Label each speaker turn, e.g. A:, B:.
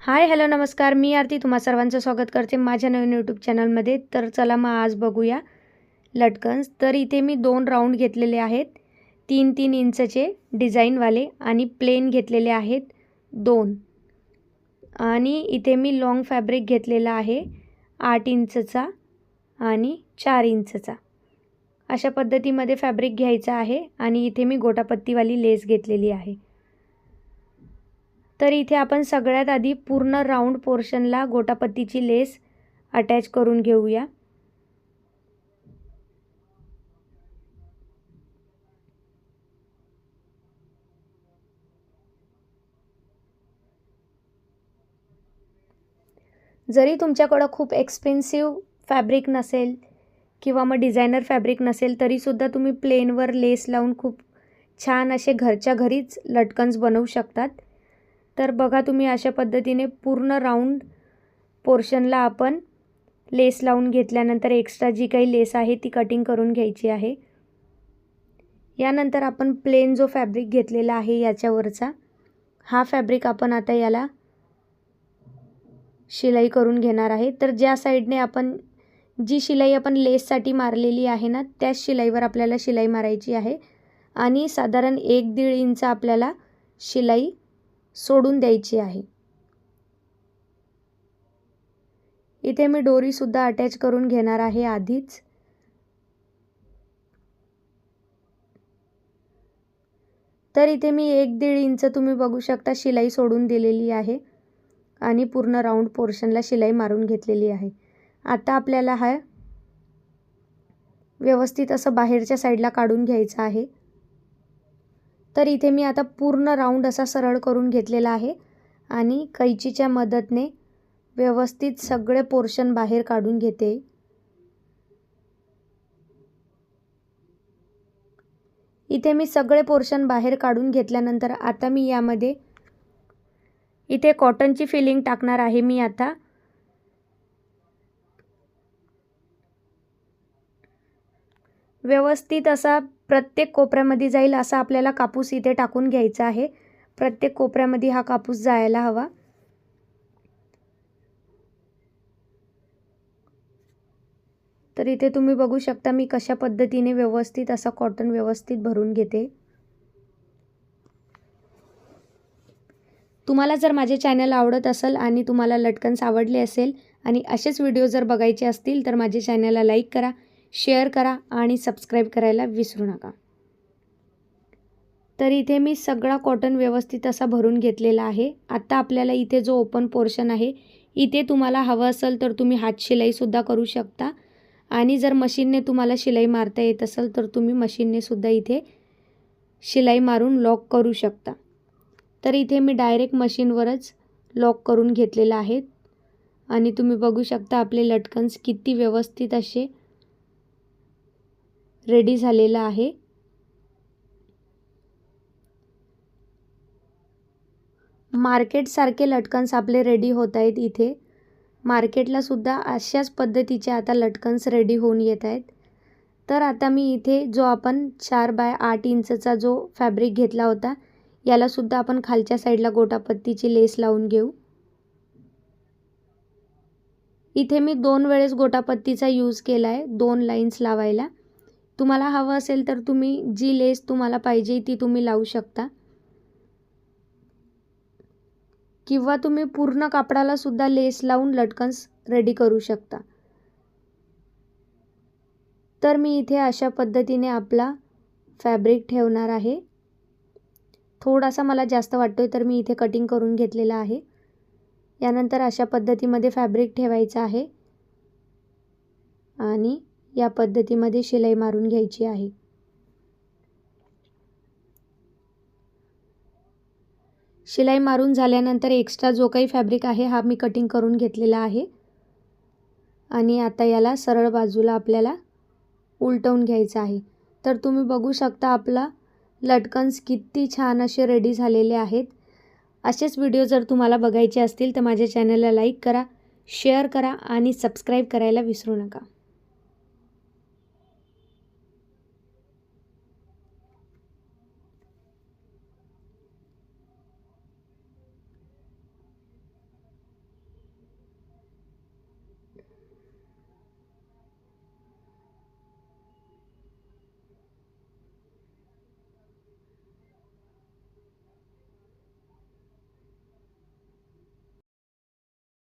A: Hi hello नमस्कार, मी आरती तुम्हा सर्वांचं स्वागत करते माझ्या नवीन यूट्यूब चॅनलमध्ये. तर चला मग आज बघूया लटकन्स. तर इथे मी 2 राऊंड घेतलेले आहेत, 3-3 इंचचे डिझाईनवाले, आणि प्लेन घेतलेले आहेत 2. आणि इथे मी लॉंग फॅब्रिक घेतलेला आहे 8 इंचचा आणि 4 इंचचा. अशा पद्धतीमध्ये फॅब्रिक घ्यायचा आहे. आणि इथे मी गोटापत्तीवाली लेस घेतलेली आहे. तर इथे आपण सगळ्यात आधी पूर्ण राऊंड पोर्शनला गोटापत्तीची लेस अटॅच करून घेऊया. जरी तुमच्याकडे खूप एक्सपेन्सिव्ह फॅब्रिक नसेल किंवा मग डिझायनर फॅब्रिक नसेल तरीसुद्धा तुम्ही प्लेनवर लेस लावून खूप छान असे घरच्या घरीच लटकन्स बनवू शकतात. तर बघा, तुम्ही अशा पद्धतीने पूर्ण राऊंड पोर्शनला आपण लेस लावून घेतल्यानंतर एक्स्ट्रा जी काही लेस आहे ती कटिंग करून घ्यायची आहे. यानंतर आपण प्लेन जो फॅब्रिक घेतलेला आहे याच्यावरचा हा फॅब्रिक आपण आता याला शिलाई करून घेणार आहे. तर ज्या साईडने आपण जी शिलाई आपण लेससाठी मारलेली आहे ना, त्याच शिलाईवर आपल्याला शिलाई मारायची आहे. आणि साधारण 1-1.5 इंच आपल्याला शिलाई सोडून द्यायची आहे. इथे मी दोरीसुद्धा अटॅच करून घेणार आहे आधीच. तर इथे मी 1-1.5 इंच तुम्ही बघू शकता शिलाई सोडून दिलेली आहे आणि पूर्ण राऊंड पोर्शनला शिलाई मारून घेतलेली आहे. आता आपल्याला हा व्यवस्थित असं बाहेरच्या साईडला काढून घ्यायचा आहे. तर इथे मी आता पूर्ण राऊंड असा सरळ करून घेतलेला आहे आणि कैचीच्या मदतीने व्यवस्थित सगळे पोर्शन बाहेर काढून घेते. इथे मी सगळे पोर्शन बाहेर काढून घेतल्यानंतर आता मी यामध्ये इथे कॉटनची फिलिंग टाकणार आहे. मी आता व्यवस्थित असा प्रत्येक कोपऱ्यामध्ये जाईल असा आपल्याला कापूस इथे टाकून घ्यायचा आहे. प्रत्येक कोपऱ्यामध्ये हा कापूस जायला हवा. तर इथे तुम्ही बघू शकता मी कशा पद्धतीने व्यवस्थित असा कॉटन व्यवस्थित भरून घेते. तुम्हाला जर माझे चॅनल आवडत असेल आणि तुम्हाला लटकन्स आवडले असेल आणि असेच व्हिडिओ जर बघायचे असतील तर माझे चॅनलला लाईक करा, शेअर करा आणि सबस्क्राईब करायला विसरू नका. तर इथे मी सगळा कॉटन व्यवस्थित असा भरून घेतलेला आहे. आता आपल्याला इथे जो ओपन पोर्शन आहे इथे तुम्हाला हवं असेल तर तुम्ही हात शिलाईसुद्धा करू शकता. आणि जर मशीनने तुम्हाला शिलाई मारता येत असेल तर तुम्ही मशीनने सुद्धा इथे शिलाई मारून लॉक करू शकता. तर इथे मी डायरेक्ट मशीनवरच लॉक करून घेतलेला आहे. आणि तुम्ही बघू शकता आपले लटकन्स किती व्यवस्थित असे रेडी झालेला आहे. मार्केटसारखे लटकन्स आपले रेडी होत आहेत. इथे मार्केटला सुद्धा अशाच पद्धतीचे आता लटकन्स रेडी होऊन येत आहेत. तर आता मी इथे जो आपण 4x8 इंचचा जो फॅब्रिक घेतला होता याला सुद्धा आपण खालच्या साईडला गोटापत्तीची लेस लावून घेऊ. इथे मी 2 वेळेस गोटापत्तीचा यूज केला आहे 2 लाईन्स लावायला. तुम्हाला हवं असेल तर तुम्ही जी लेस तुम्हाला पाहिजे ती तुम्ही लावू शकता किंवा तुम्ही पूर्ण कापडाला सुद्धा लेस लावून लटकन्स रेडी करू शकता. तर मी इथे अशा पद्धतीने आपला फॅब्रिक ठेवणार आहे. थोडासा मला जास्त वाटतोय तर मी इथे कटिंग करून घेतलेला आहे. यानंतर अशा पद्धतीमध्ये फॅब्रिक ठेवायचं आहे आणि या पद्धतीमध्ये शिलाई मारून घ्यायची आहे. शिलाई मारून झाल्यानंतर एक्स्ट्रा जो काही फॅब्रिक आहे हा मी कटिंग करून घेतलेला आहे. आणि आता याला सरळ बाजूला आपल्याला उलटवून घ्यायचं आहे. तर तुम्ही बघू शकता आपला लटकन्स किती छान असे रेडी झालेले आहेत. असेच व्हिडिओ जर तुम्हाला बघायचे असतील तर माझ्या चॅनलला लाईक करा, शेअर करा आणि सबस्क्राईब करायला विसरू नका.